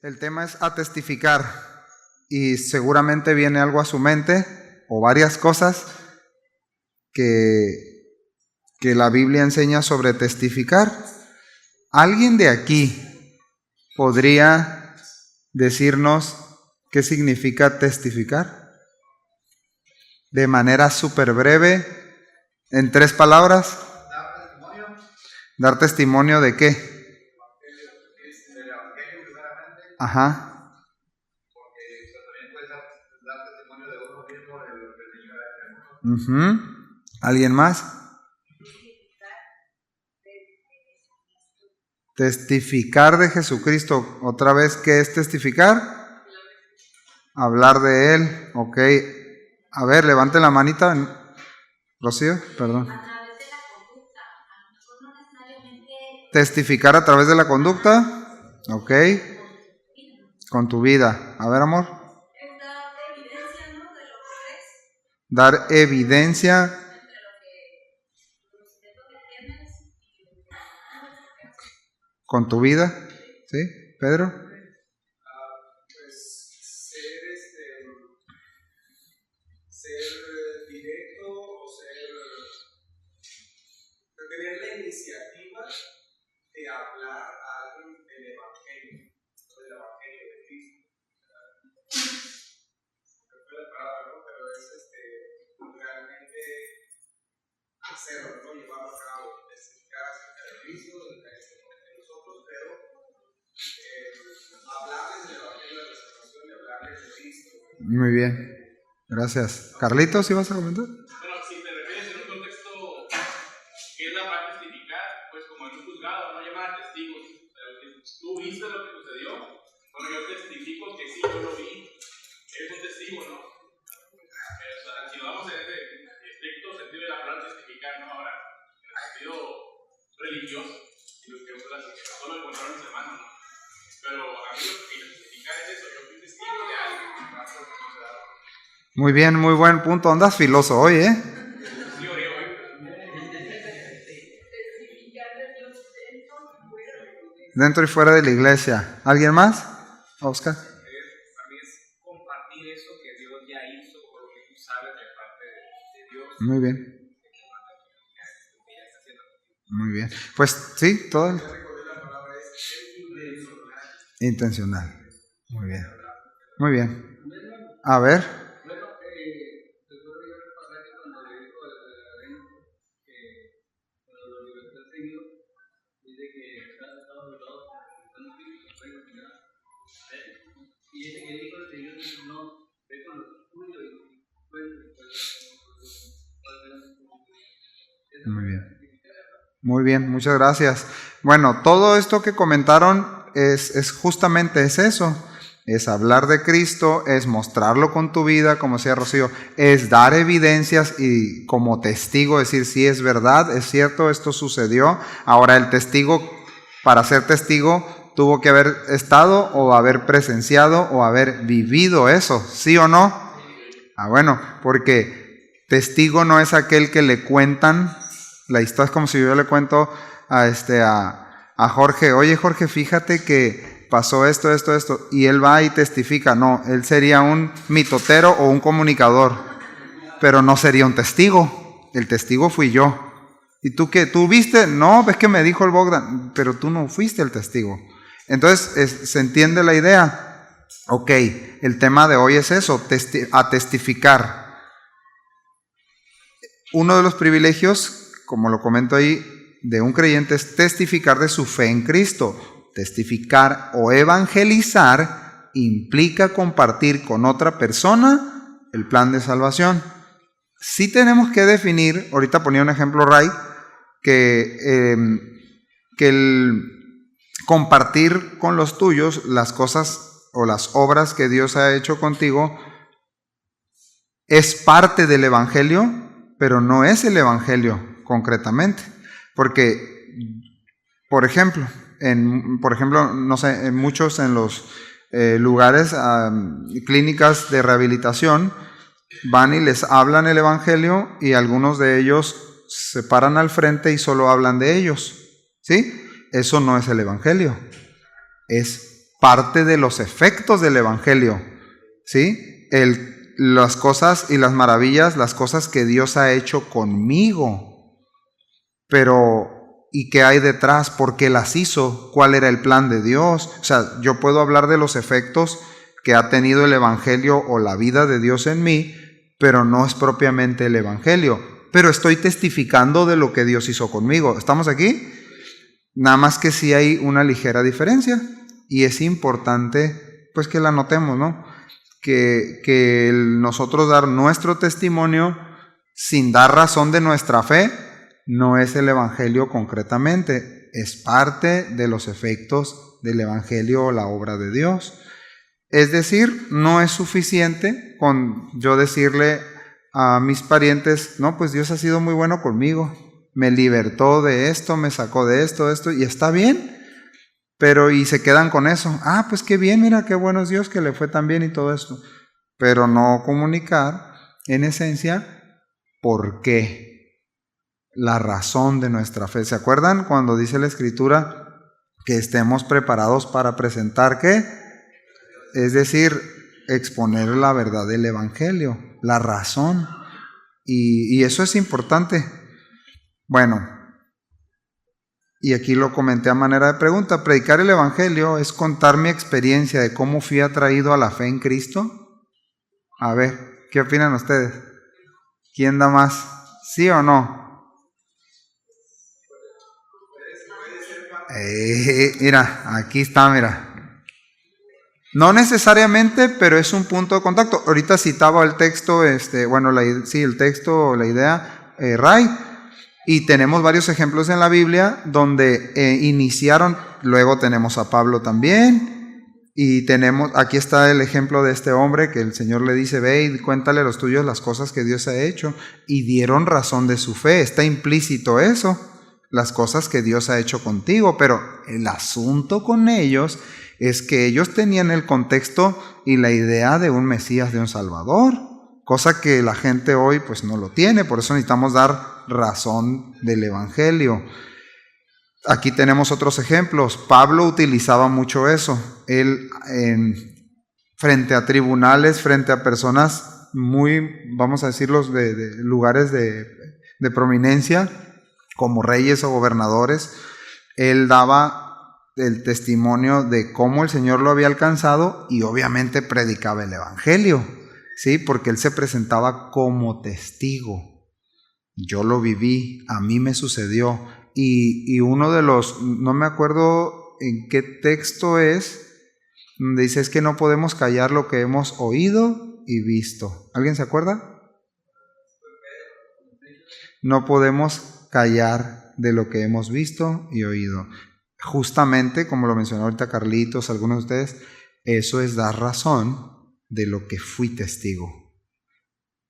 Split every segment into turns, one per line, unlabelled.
El tema es a testificar y seguramente viene algo a su mente o varias cosas que la Biblia enseña sobre testificar. ¿Alguien de aquí podría decirnos qué significa testificar? De manera súper breve, en 3 palabras. ¿Dar testimonio de qué? Ajá. ¿Alguien más? Testificar de Jesucristo. Otra vez, ¿qué es testificar? Hablar de Él. Ok. A ver, levante la manita. Rocío, perdón. Testificar a través de la conducta. Ok. Con tu vida. A ver, amor. Dar evidencia. Con tu vida. ¿Sí? Pedro.
Pues ser directo o tener la iniciativa de hablar a alguien del Evangelio de Cristo. No fue la palabra, ¿no? Pero es realmente hacerlo, ¿no? Llevarlo a cabo, testificar acerca de Cristo, de nosotros, pero hablarles del Evangelio de la salvación y hablarles de Cristo.
Muy bien, gracias. Carlitos, ¿ibas a comentar?
Bueno, si te refieres en un contexto que es la para testificar, pues como en un juzgado, no llamar a testigos. Pero si tú viste lo que sucedió, bueno, yo testifico que sí, yo lo vi. Eres un testigo, ¿no? Si lo damos en ese estricto sentido de la palabra testificar, ¿no? Ahora, en el sentido religioso, y los que solo encontraron a mis hermanos, ¿no? Pero a mí lo que testificar es eso, yo fui testigo de algo que pasó, que no se da.
Muy bien, muy buen punto. Andas filoso hoy, ¿eh?
Sí, hoy.
Dentro y fuera de la iglesia. ¿Alguien más? Oscar.
También es compartir eso que Dios ya hizo o lo que tú sabes de parte de Dios.
Muy bien. Muy bien. Pues sí, todo. Intencional. Muy bien. Muy bien. A ver. Muy bien. Muy bien, muchas gracias. Bueno, todo esto que comentaron es justamente eso. Es hablar de Cristo, es mostrarlo con tu vida, como decía Rocío, es dar evidencias y como testigo decir, sí, es verdad, es cierto, esto sucedió. Ahora el testigo, para ser testigo, tuvo que haber estado o haber presenciado o haber vivido eso, ¿sí o no? Bueno, porque testigo no es aquel que le cuentan la historia. Es como si yo le cuento a Jorge, oye Jorge, fíjate que pasó esto, y él va y testifica. No, él sería un mitotero o un comunicador, pero no sería un testigo. El testigo fui yo. ¿Y tú qué? ¿Tú viste? No, ves que me dijo el Bogdan, pero tú no fuiste el testigo. Entonces, ¿se entiende la idea? Ok, el tema de hoy es eso, a testificar. Uno de los privilegios, como lo comento ahí, de un creyente es testificar de su fe en Cristo. Testificar o evangelizar implica compartir con otra persona el plan de salvación. Sí tenemos que definir, ahorita ponía un ejemplo Ray, que el compartir con los tuyos las cosas o las obras que Dios ha hecho contigo es parte del evangelio, pero no es el evangelio concretamente. Porque, por ejemplo, no sé, en muchos en los lugares, clínicas de rehabilitación, van y les hablan el evangelio y algunos de ellos se paran al frente y solo hablan de ellos, ¿sí? Eso no es el evangelio, es parte de los efectos del Evangelio, ¿sí? Las cosas y las maravillas, las cosas que Dios ha hecho conmigo. Pero, ¿y qué hay detrás? ¿Por qué las hizo? ¿Cuál era el plan de Dios? O sea, yo puedo hablar de los efectos que ha tenido el Evangelio o la vida de Dios en mí, pero no es propiamente el Evangelio. Pero estoy testificando de lo que Dios hizo conmigo. ¿Estamos aquí? Nada más que sí hay una ligera diferencia. Y es importante, pues, que la notemos, ¿no? Que nosotros dar nuestro testimonio sin dar razón de nuestra fe no es el Evangelio concretamente, es parte de los efectos del Evangelio o la obra de Dios. Es decir, no es suficiente con yo decirle a mis parientes, no, pues Dios ha sido muy bueno conmigo, me libertó de esto, me sacó de esto, y está bien. Pero y se quedan con eso. Ah, pues qué bien, mira qué bueno es Dios que le fue tan bien y todo esto. Pero no comunicar, en esencia, por qué. La razón de nuestra fe. ¿Se acuerdan cuando dice la Escritura que estemos preparados para presentar qué? Es decir, exponer la verdad del Evangelio, la razón. Y eso es importante. Bueno. Y aquí lo comenté a manera de pregunta. Predicar el Evangelio es contar mi experiencia de cómo fui atraído a la fe en Cristo. A ver, ¿qué opinan ustedes? ¿Quién da más? ¿Sí o no? Mira, aquí está, mira. No necesariamente, pero es un punto de contacto. Ahorita citaba el texto, el texto, la idea, Ray. Y tenemos varios ejemplos en la Biblia donde iniciaron, luego tenemos a Pablo también, y aquí está el ejemplo de este hombre que el Señor le dice, ve y cuéntale a los tuyos las cosas que Dios ha hecho, y dieron razón de su fe, está implícito eso, las cosas que Dios ha hecho contigo, pero el asunto con ellos es que ellos tenían el contexto y la idea de un Mesías, de un Salvador, cosa que la gente hoy pues no lo tiene, por eso necesitamos dar razón del Evangelio. Aquí tenemos otros ejemplos. Pablo utilizaba mucho eso. Él, frente a tribunales, frente a personas muy, vamos a decirlos, de lugares de prominencia, como reyes o gobernadores, él daba el testimonio de cómo el Señor lo había alcanzado y obviamente predicaba el Evangelio, ¿sí? Porque él se presentaba como testigo. Yo lo viví, a mí me sucedió. Y uno de los, no me acuerdo en qué texto es, donde dice es que no podemos callar lo que hemos oído y visto. ¿Alguien se acuerda? No podemos callar de lo que hemos visto y oído. Justamente, como lo mencionó ahorita Carlitos, algunos de ustedes, eso es dar razón de lo que fui testigo.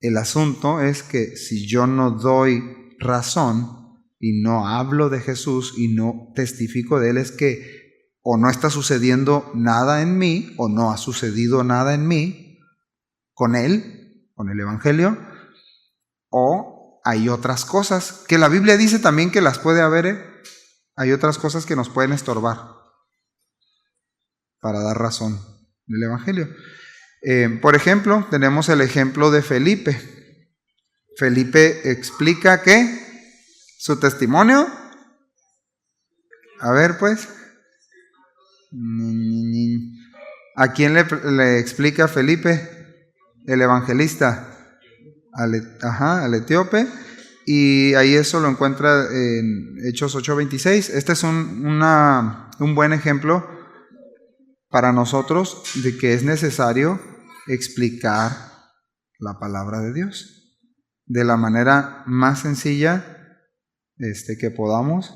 El asunto es que si yo no doy razón y no hablo de Jesús y no testifico de Él, es que o no está sucediendo nada en mí o no ha sucedido nada en mí con Él, con el Evangelio, o hay otras cosas que la Biblia dice también que las puede haber, hay otras cosas que nos pueden estorbar para dar razón del Evangelio. Por ejemplo, tenemos el ejemplo de Felipe. Felipe explica que su testimonio, a ver pues, ¿a quién le explica Felipe? El evangelista, al etíope, y ahí eso lo encuentra en Hechos 8:26. Este es un buen ejemplo para nosotros de que es necesario explicar la palabra de Dios de la manera más sencilla que podamos,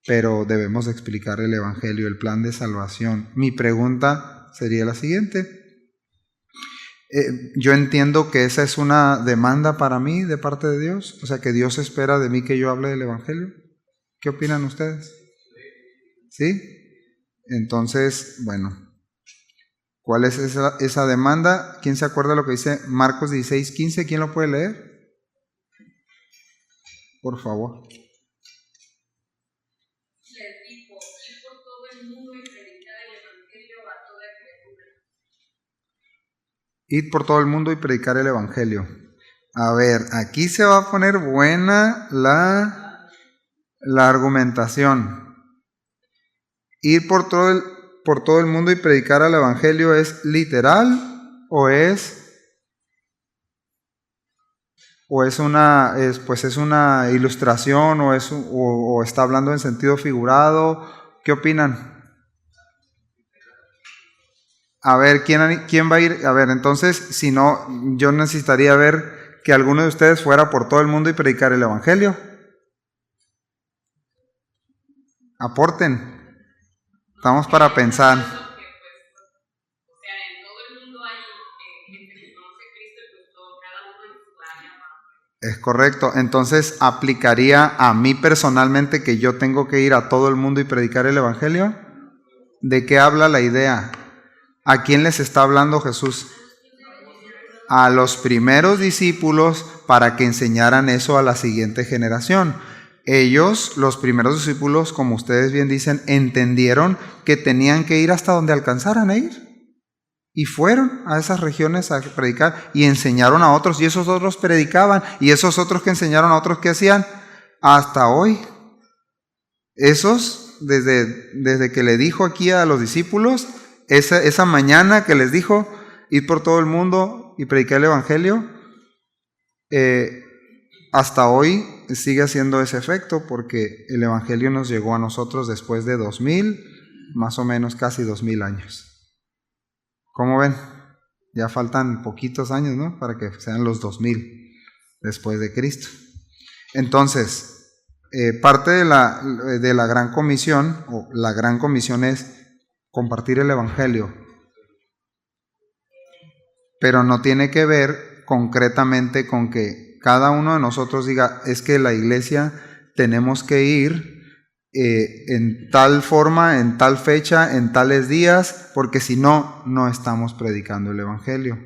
pero debemos explicar el Evangelio, el plan de salvación. Mi pregunta sería la siguiente. Yo entiendo que esa es una demanda para mí de parte de Dios, o sea que Dios espera de mí que yo hable del Evangelio. ¿Qué opinan ustedes? ¿Sí? Entonces, bueno, ¿cuál es esa demanda? ¿Quién se acuerda de lo que dice Marcos 16:15? ¿Quién lo puede leer? Por favor.
Les dijo, ir por todo el mundo y predicar el Evangelio
Id por todo el mundo y predicar el evangelio. A ver, aquí se va a poner buena la argumentación. Ir por todo el mundo y predicar el evangelio, ¿es literal o es una ilustración o está hablando en sentido figurado? ¿Qué opinan? A ver, ¿quién va a ir? A ver, entonces, si no, yo necesitaría ver que alguno de ustedes fuera por todo el mundo y predicar el evangelio. Aporten. Estamos para pensar. Es correcto. Entonces, ¿aplicaría a mí personalmente que yo tengo que ir a todo el mundo y predicar el evangelio? ¿De qué habla la idea? ¿A quién les está hablando Jesús? A los primeros discípulos para que enseñaran eso a la siguiente generación. Ellos, los primeros discípulos, como ustedes bien dicen, entendieron que tenían que ir hasta donde alcanzaran a ir. Y fueron a esas regiones a predicar y enseñaron a otros, y esos otros predicaban, y esos otros que enseñaron a otros, ¿qué hacían? Hasta hoy. Esos, desde que le dijo aquí a los discípulos, esa mañana que les dijo, ir por todo el mundo y predicar el evangelio, hasta hoy sigue haciendo ese efecto, porque el evangelio nos llegó a nosotros después de 2000, más o menos casi 2000 años. ¿Cómo ven? Ya faltan poquitos años, ¿no? Para que sean los 2000 después de Cristo. Entonces, parte de la Gran Comisión, o la Gran Comisión, es compartir el evangelio, pero no tiene que ver concretamente con que cada uno de nosotros diga, es que la iglesia tenemos que ir en tal forma, en tal fecha, en tales días, porque si no, no estamos predicando el evangelio.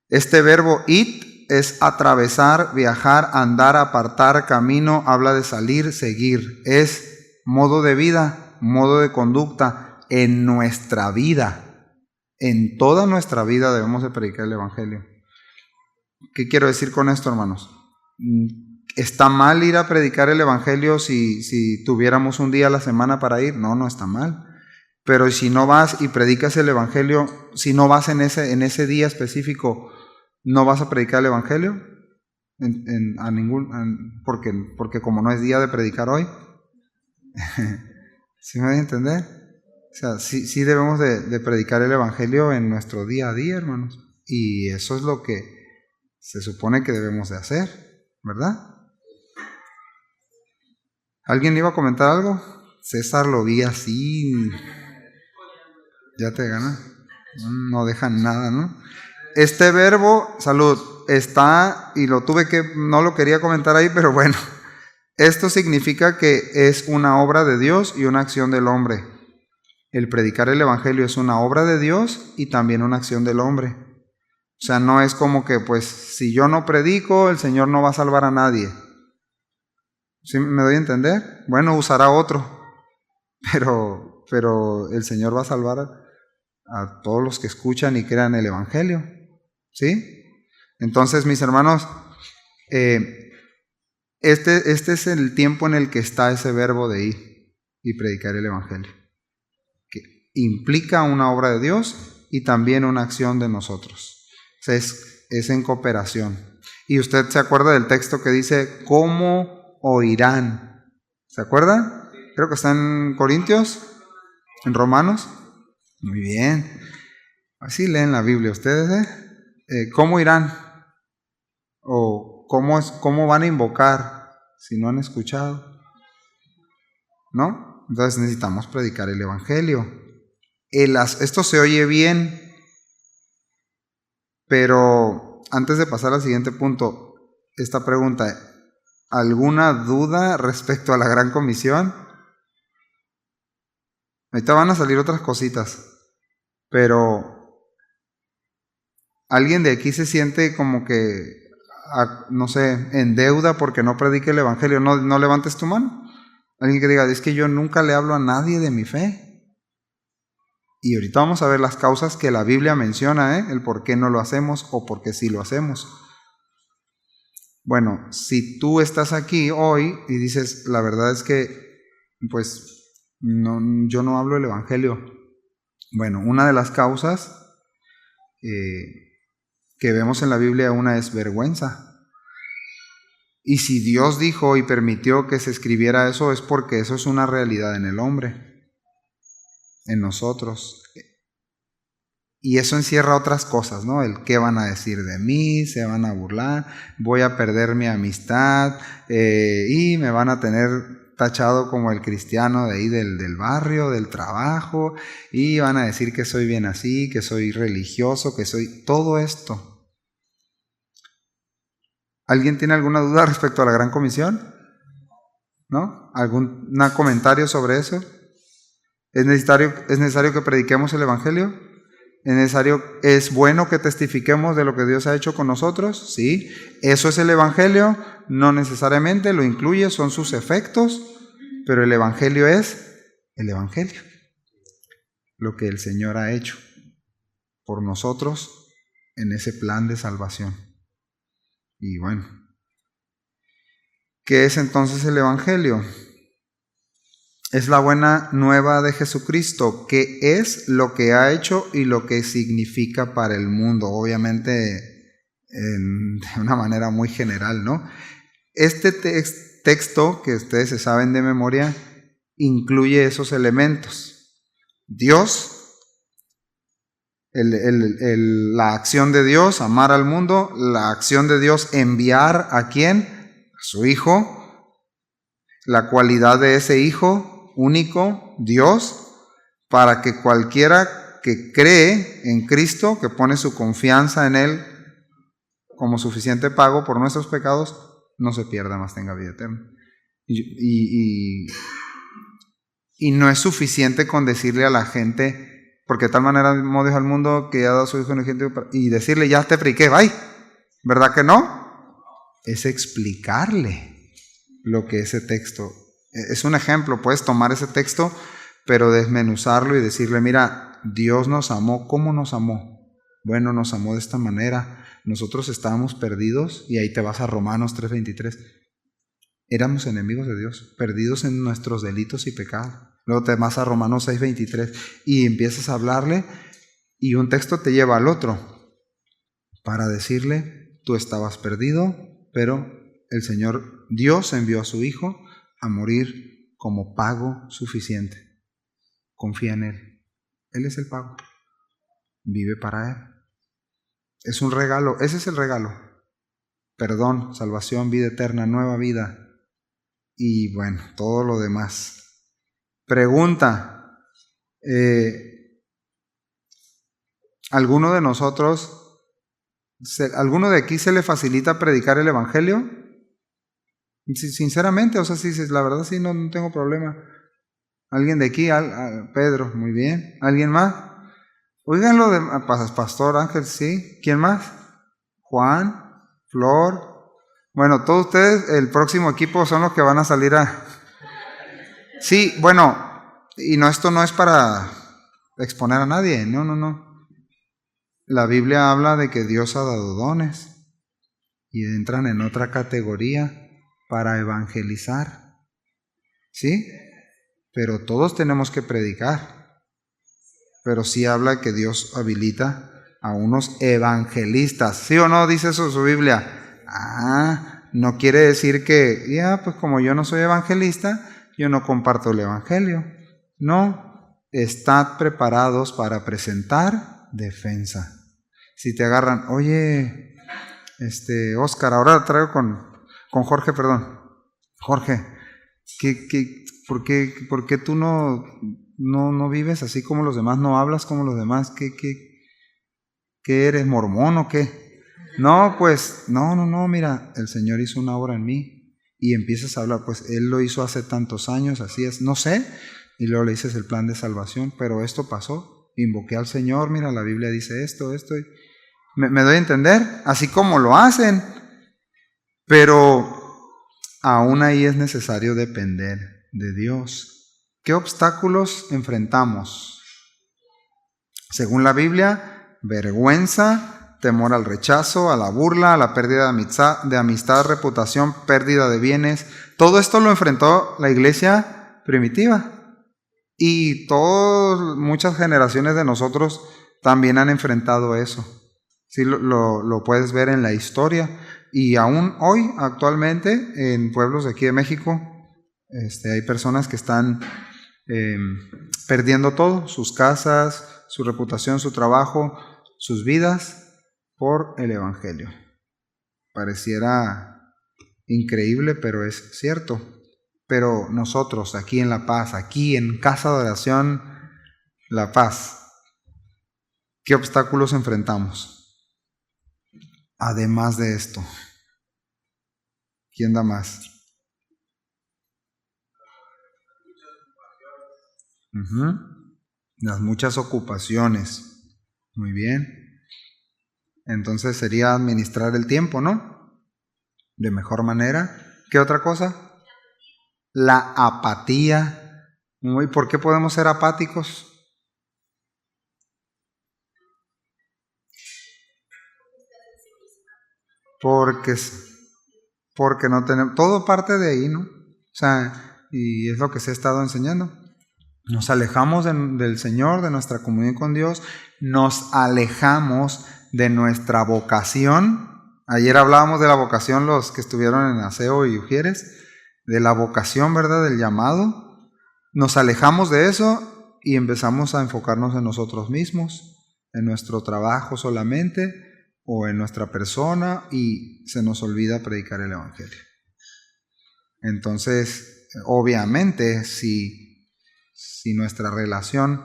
Este verbo id es atravesar, viajar, andar, apartar, camino, habla de salir, seguir. Es modo de vida, modo de conducta en nuestra vida. En toda nuestra vida debemos de predicar el evangelio. ¿Qué quiero decir con esto, hermanos? ¿Está mal ir a predicar el evangelio si tuviéramos un día a la semana para ir? No, no está mal. Pero si no vas y predicas el evangelio, si no vas en ese día específico, ¿no vas a predicar el evangelio? Porque como no es día de predicar hoy. ¿Sí me voy a entender? O sea, sí debemos de predicar el evangelio en nuestro día a día, hermanos. Y eso es lo que se supone que debemos de hacer, ¿verdad? ¿Alguien iba a comentar algo? César lo vi así. Ya te gana. No dejan nada, ¿no? Este verbo, salud, está, y no lo quería comentar ahí, pero bueno. Esto significa que es una obra de Dios y una acción del hombre. El predicar el evangelio es una obra de Dios y también una acción del hombre. O sea, no es como que, pues, si yo no predico, el Señor no va a salvar a nadie. ¿Sí me doy a entender? Bueno, usará otro, pero el Señor va a salvar a todos los que escuchan y crean el evangelio. ¿Sí? Entonces, mis hermanos, este es el tiempo en el que está ese verbo de ir y predicar el evangelio, que implica una obra de Dios y también una acción de nosotros. O sea, es en cooperación. Y usted se acuerda del texto que dice, ¿cómo oirán? ¿Se acuerdan? Creo que está en Corintios, en Romanos. Muy bien. Así leen la Biblia ustedes, ¿cómo irán? ¿O cómo van a invocar si no han escuchado? ¿No? Entonces necesitamos predicar el evangelio. Esto se oye bien, pero antes de pasar al siguiente punto, esta pregunta: ¿alguna duda respecto a la Gran Comisión? Ahorita van a salir otras cositas, pero ¿alguien de aquí se siente como que, no sé, en deuda porque no predique el evangelio? No levantes tu mano. Alguien que diga, es que yo nunca le hablo a nadie de mi fe. Y ahorita vamos a ver las causas que la Biblia menciona, el por qué no lo hacemos o por qué sí lo hacemos. Bueno, si tú estás aquí hoy y dices, la verdad es que, pues, yo no hablo el Evangelio. Bueno, una de las causas que vemos en la Biblia, una es vergüenza. Y si Dios dijo y permitió que se escribiera eso, es porque eso es una realidad en el hombre, en nosotros. Y eso encierra otras cosas, ¿no? El qué van a decir de mí, se van a burlar, voy a perder mi amistad y me van a tener tachado como el cristiano de ahí del barrio, del trabajo, y van a decir que soy bien así, que soy religioso, que soy todo esto. ¿Alguien tiene alguna duda respecto a la Gran Comisión? ¿No? ¿Algún comentario sobre eso? ¿Es necesario que prediquemos el Evangelio? ¿Es bueno que testifiquemos de lo que Dios ha hecho con nosotros? Sí. ¿Eso es el Evangelio? No necesariamente, lo incluye, son sus efectos, pero el Evangelio es el Evangelio. Lo que el Señor ha hecho por nosotros en ese plan de salvación. Y bueno, ¿qué es entonces el Evangelio? Es la buena nueva de Jesucristo, que es lo que ha hecho y lo que significa para el mundo, obviamente de una manera muy general, ¿no? Este texto que ustedes se saben de memoria incluye esos elementos. Dios, la acción de Dios, amar al mundo, la acción de Dios, enviar ¿a quién? A su Hijo, la cualidad de ese Hijo único, Dios, para que cualquiera que cree en Cristo, que pone su confianza en Él como suficiente pago por nuestros pecados, no se pierda, mas tenga vida eterna. Y no es suficiente con decirle a la gente, porque de tal manera amó Dios al mundo que ha dado a su Hijo unigénito, y decirle, ya te prediqué, bye. ¿Verdad que no? Es explicarle lo que ese texto es. Un ejemplo, puedes tomar ese texto, pero desmenuzarlo y decirle, mira, Dios nos amó. ¿Cómo nos amó? Bueno, nos amó de esta manera. Nosotros estábamos perdidos, y ahí te vas a Romanos 3:23. Éramos enemigos de Dios, perdidos en nuestros delitos y pecados. Luego te vas a Romanos 6:23 y empiezas a hablarle, y un texto te lleva al otro para decirle, tú estabas perdido, pero el Señor Dios envió a su Hijo a morir como pago suficiente. Confía en Él. Él es el pago. Vive para Él. Es un regalo. Ese es el regalo. Perdón, salvación, vida eterna, nueva vida. Y bueno, todo lo demás. Pregunta. ¿Alguno de nosotros, alguno de aquí se le facilita predicar el Evangelio? Sinceramente, o sea, si la verdad sí, no tengo problema. ¿Alguien de aquí? Pedro, muy bien. ¿Alguien más? Oiganlo de Pastor Ángel, sí. ¿Quién más? Juan, Flor. Bueno, todos ustedes, el próximo equipo son los que van a salir a... Sí, bueno, y no, esto no es para exponer a nadie, no. La Biblia habla de que Dios ha dado dones y entran en otra categoría para evangelizar, ¿sí? Pero todos tenemos que predicar. Pero sí habla que Dios habilita a unos evangelistas, ¿sí o no? Dice eso su Biblia. No quiere decir que, pues como yo no soy evangelista, yo no comparto el Evangelio. No, estad preparados para presentar defensa. Si te agarran, oye, Oscar, ahora traigo con Jorge, perdón. Jorge, ¿por qué tú no vives así como los demás, no hablas como los demás? ¿Qué eres, mormón o qué? No, pues, no, mira, el Señor hizo una obra en mí. Y empiezas a hablar, pues Él lo hizo hace tantos años, así es, no sé. Y luego le dices el plan de salvación, pero esto pasó, invoqué al Señor, mira, la Biblia dice esto. Y me doy a entender, así como lo hacen. Pero aún ahí es necesario depender de Dios. ¿Qué obstáculos enfrentamos? Según la Biblia, vergüenza, temor al rechazo, a la burla, a la pérdida de amistad, reputación, pérdida de bienes. Todo esto lo enfrentó la iglesia primitiva. Y muchas generaciones de nosotros también han enfrentado eso. Sí, lo puedes ver en la historia. Y aún hoy, actualmente, en pueblos de aquí de México, hay personas que están perdiendo todo, sus casas, su reputación, su trabajo, sus vidas, por el Evangelio. Pareciera increíble, pero es cierto. Pero nosotros aquí en La Paz, aquí en Casa de Oración La Paz, ¿qué obstáculos enfrentamos? Además de esto, ¿quién da más? Las muchas ocupaciones. Muy bien. Entonces sería administrar el tiempo, ¿no? De mejor manera. ¿Qué otra cosa? La apatía. ¿Por qué podemos ser apáticos? Porque no tenemos, todo parte de ahí, ¿no? O sea, y es lo que se ha estado enseñando. Nos alejamos del Señor, de nuestra comunión con Dios, nos alejamos de nuestra vocación. Ayer hablábamos de la vocación, los que estuvieron en Aseo y Ujieres, de la vocación, ¿verdad? Del llamado. Nos alejamos de eso y empezamos a enfocarnos en nosotros mismos, en nuestro trabajo solamente, o en nuestra persona, y se nos olvida predicar el Evangelio. Entonces, obviamente, si nuestra relación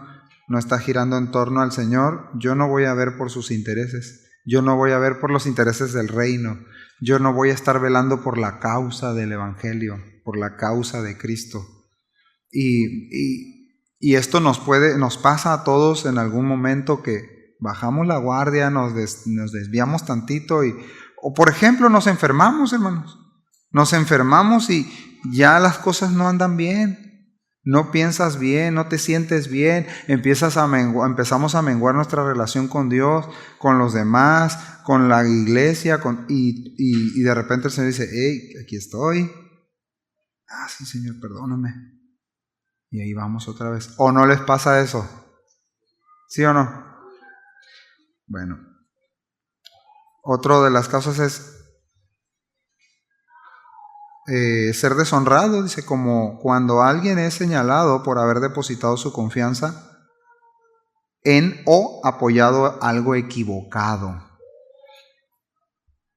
no está girando en torno al Señor, yo no voy a ver por sus intereses, yo no voy a ver por los intereses del reino, yo no voy a estar velando por la causa del Evangelio, por la causa de Cristo. Y esto nos pasa a todos en algún momento, que bajamos la guardia, nos desviamos tantito, o por ejemplo nos enfermamos, hermanos. Nos enfermamos y ya las cosas no andan bien. No piensas bien, no te sientes bien, empezamos a menguar nuestra relación con Dios, con los demás, con la iglesia, y de repente el Señor dice: hey, aquí estoy. Ah, sí, Señor, perdóname. Y ahí vamos otra vez. ¿O no les pasa eso? ¿Sí o no? Bueno, otro de las causas es ser deshonrado, dice, como cuando alguien es señalado por haber depositado su confianza en o apoyado algo equivocado.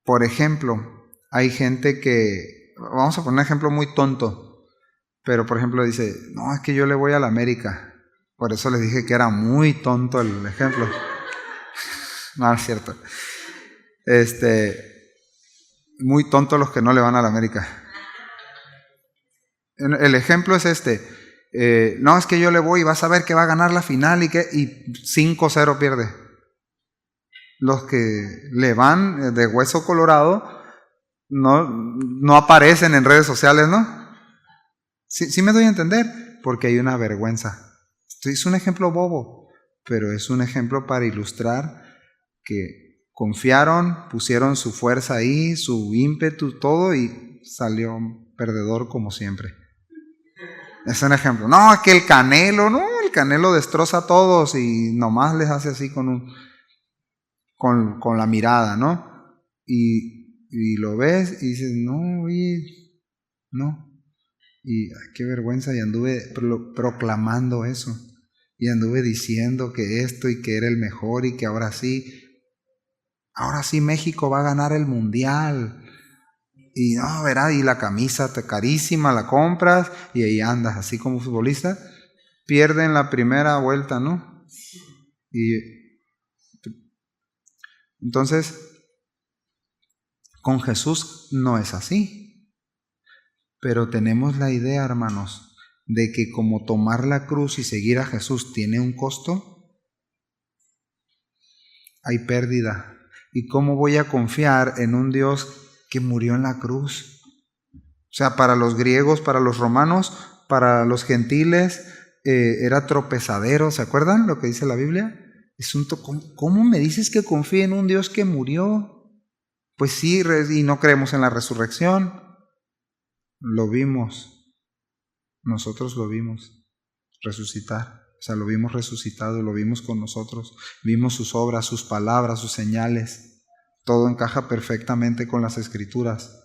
Por ejemplo, hay gente que, vamos a poner un ejemplo muy tonto, pero por ejemplo dice: no, es que yo le voy a la América. Por eso les dije que era muy tonto el ejemplo. No, es cierto. Muy tontos los que no le van a la América. El ejemplo es no, es que yo le voy y vas a ver que va a ganar la final y 5-0 pierde. Los que le van de hueso colorado no aparecen en redes sociales, ¿no? Sí me doy a entender, porque hay una vergüenza. Es un ejemplo bobo, pero es un ejemplo para ilustrar que confiaron, pusieron su fuerza ahí, su ímpetu, todo, y salió perdedor como siempre. Es un ejemplo. No, es que el Canelo destroza a todos y nomás les hace así con la mirada, ¿no? Y lo ves y dices: no, oye, no. Y qué vergüenza, y anduve proclamando eso. Y anduve diciendo que esto y que era el mejor y que ahora sí México va a ganar el mundial. Y no, verá, y la camisa carísima la compras y ahí andas así como futbolista. Pierden la primera vuelta, ¿no? Y entonces, con Jesús no es así. Pero tenemos la idea, hermanos, de que como tomar la cruz y seguir a Jesús tiene un costo, hay pérdida. ¿Y cómo voy a confiar en un Dios que murió en la cruz? O sea, para los griegos, para los romanos, para los gentiles era tropezadero. ¿Se acuerdan lo que dice la Biblia? ¿Cómo me dices que confíe en un Dios que murió? Pues sí, y no creemos en la resurrección. Lo vimos. Nosotros lo vimos resucitar. O sea, lo vimos resucitado, lo vimos con nosotros. Vimos sus obras, sus palabras, sus señales. Todo encaja perfectamente con las Escrituras.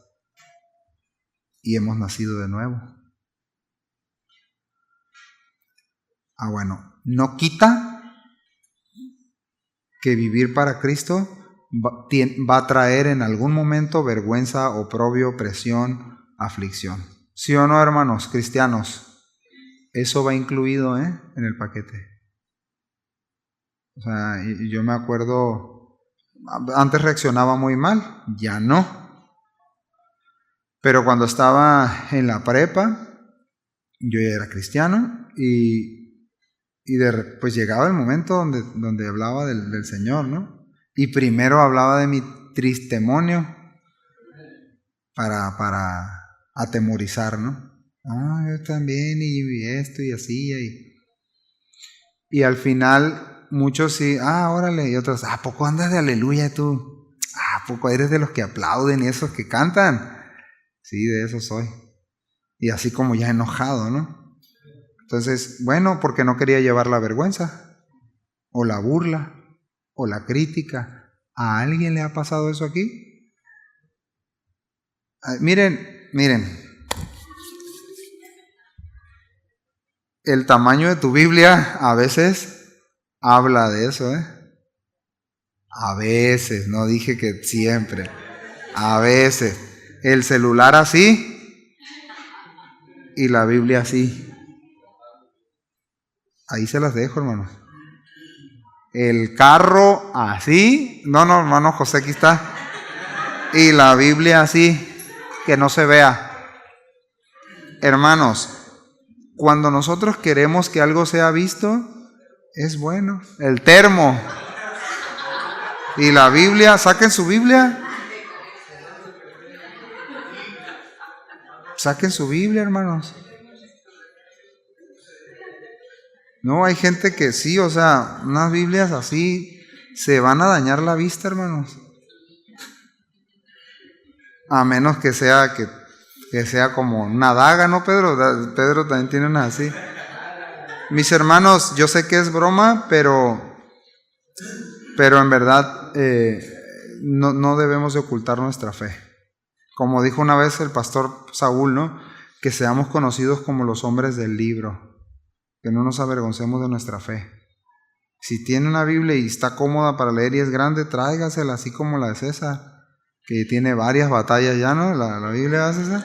Y hemos nacido de nuevo. Bueno, no quita que vivir para Cristo va a traer en algún momento vergüenza, oprobio, presión, aflicción. ¿Sí o no, hermanos cristianos? Eso va incluido en el paquete. O sea, yo me acuerdo, antes reaccionaba muy mal, ya no. Pero cuando estaba en la prepa, yo ya era cristiano pues llegaba el momento donde hablaba del Señor, ¿no? Y primero hablaba de mi tristemonio para atemorizar, ¿no? Yo también, y esto, y así, y al final muchos sí, órale, y otros, ¿a poco andas de aleluya tú? ¿A poco eres de los que aplauden y esos que cantan? Sí, de eso soy. Y así como ya enojado, ¿no? Entonces, bueno, porque no quería llevar la vergüenza, o la burla, o la crítica. ¿A alguien le ha pasado eso aquí? Miren. El tamaño de tu Biblia a veces habla de eso, A veces, no dije que siempre. A veces. El celular así y la Biblia así. Ahí se las dejo, hermanos. El carro así. No, hermano José, aquí está. Y la Biblia así, que no se vea. Hermanos, cuando nosotros queremos que algo sea visto, es bueno. El termo. Y la Biblia, saquen su Biblia. Saquen su Biblia, hermanos. No, hay gente que sí, o sea, unas Biblias así se van a dañar la vista, hermanos. A menos que sea como una daga, ¿no, Pedro? Pedro también tiene una así. Mis hermanos, yo sé que es broma, pero en verdad no debemos de ocultar nuestra fe. Como dijo una vez el pastor Saúl, ¿no? Que seamos conocidos como los hombres del libro. Que no nos avergoncemos de nuestra fe. Si tiene una Biblia y está cómoda para leer y es grande, tráigasela, así como la de César, que tiene varias batallas ya, ¿no? La Biblia de César.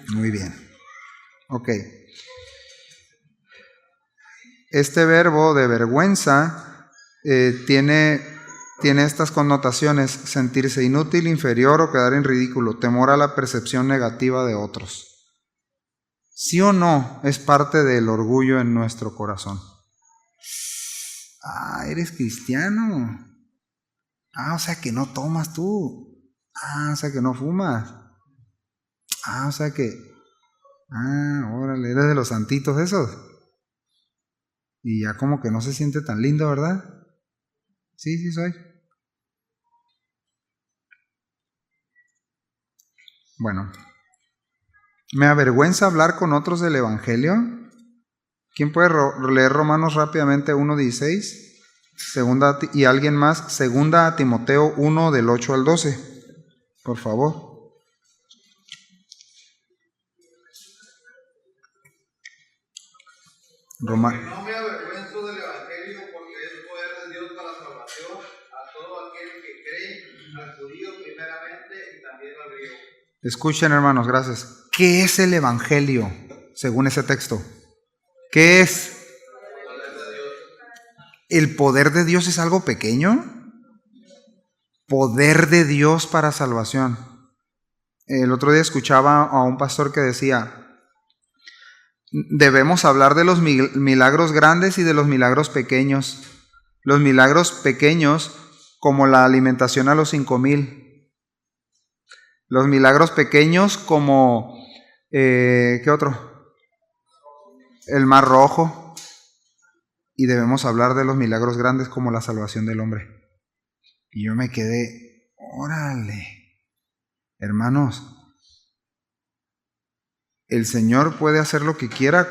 Muy bien. Ok. Este verbo de vergüenza tiene estas connotaciones: sentirse inútil, inferior o quedar en ridículo, temor a la percepción negativa de otros. ¿Sí o no es parte del orgullo en nuestro corazón? ¿Eres cristiano? O sea que no tomas tú. O sea que no fumas. O sea que... órale, eres de los santitos esos. Y ya como que no se siente tan lindo, ¿verdad? Sí soy. Bueno. ¿Me avergüenza hablar con otros del Evangelio? ¿Quién puede leer Romanos rápidamente 1:16? Y alguien más, 2 Timoteo 1 del 8 al 12. Por favor.
No me avergüenzo del Evangelio, porque es poder de Dios para salvación a todo aquel que cree, al judío primeramente y también al griego.
Escuchen, hermanos, gracias. ¿Qué es el Evangelio, según ese texto? ¿Qué es? ¿El poder de Dios es algo pequeño? Poder de Dios para salvación. El otro día escuchaba a un pastor que decía: debemos hablar de los milagros grandes y de los milagros pequeños. Los milagros pequeños, como la alimentación a los 5,000. Los milagros pequeños como, ¿qué otro? el Mar Rojo, y debemos hablar de los milagros grandes como la salvación del hombre. Y yo me quedé, órale, hermanos, el Señor puede hacer lo que quiera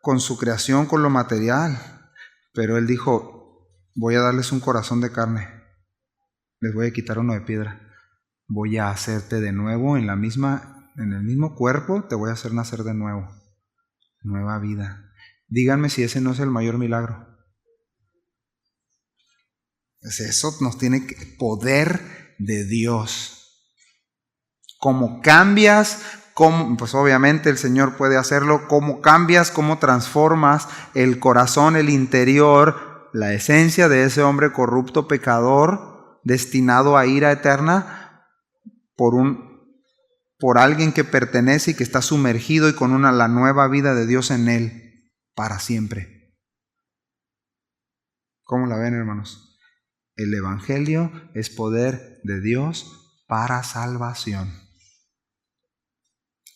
con su creación, con lo material, pero Él dijo, voy a darles un corazón de carne, les voy a quitar uno de piedra, voy a hacerte de nuevo en el mismo cuerpo, te voy a hacer nacer de nuevo, nueva vida. Díganme si ese no es el mayor milagro. Pues eso nos tiene poder de Dios. ¿Cómo cambias? Pues obviamente el Señor puede hacerlo. ¿Cómo cambias? ¿Cómo transformas el corazón, el interior, la esencia de ese hombre corrupto, pecador, destinado a ira eterna por alguien que pertenece y que está sumergido y con la nueva vida de Dios en él para siempre? ¿Cómo la ven, hermanos? El Evangelio es poder de Dios para salvación.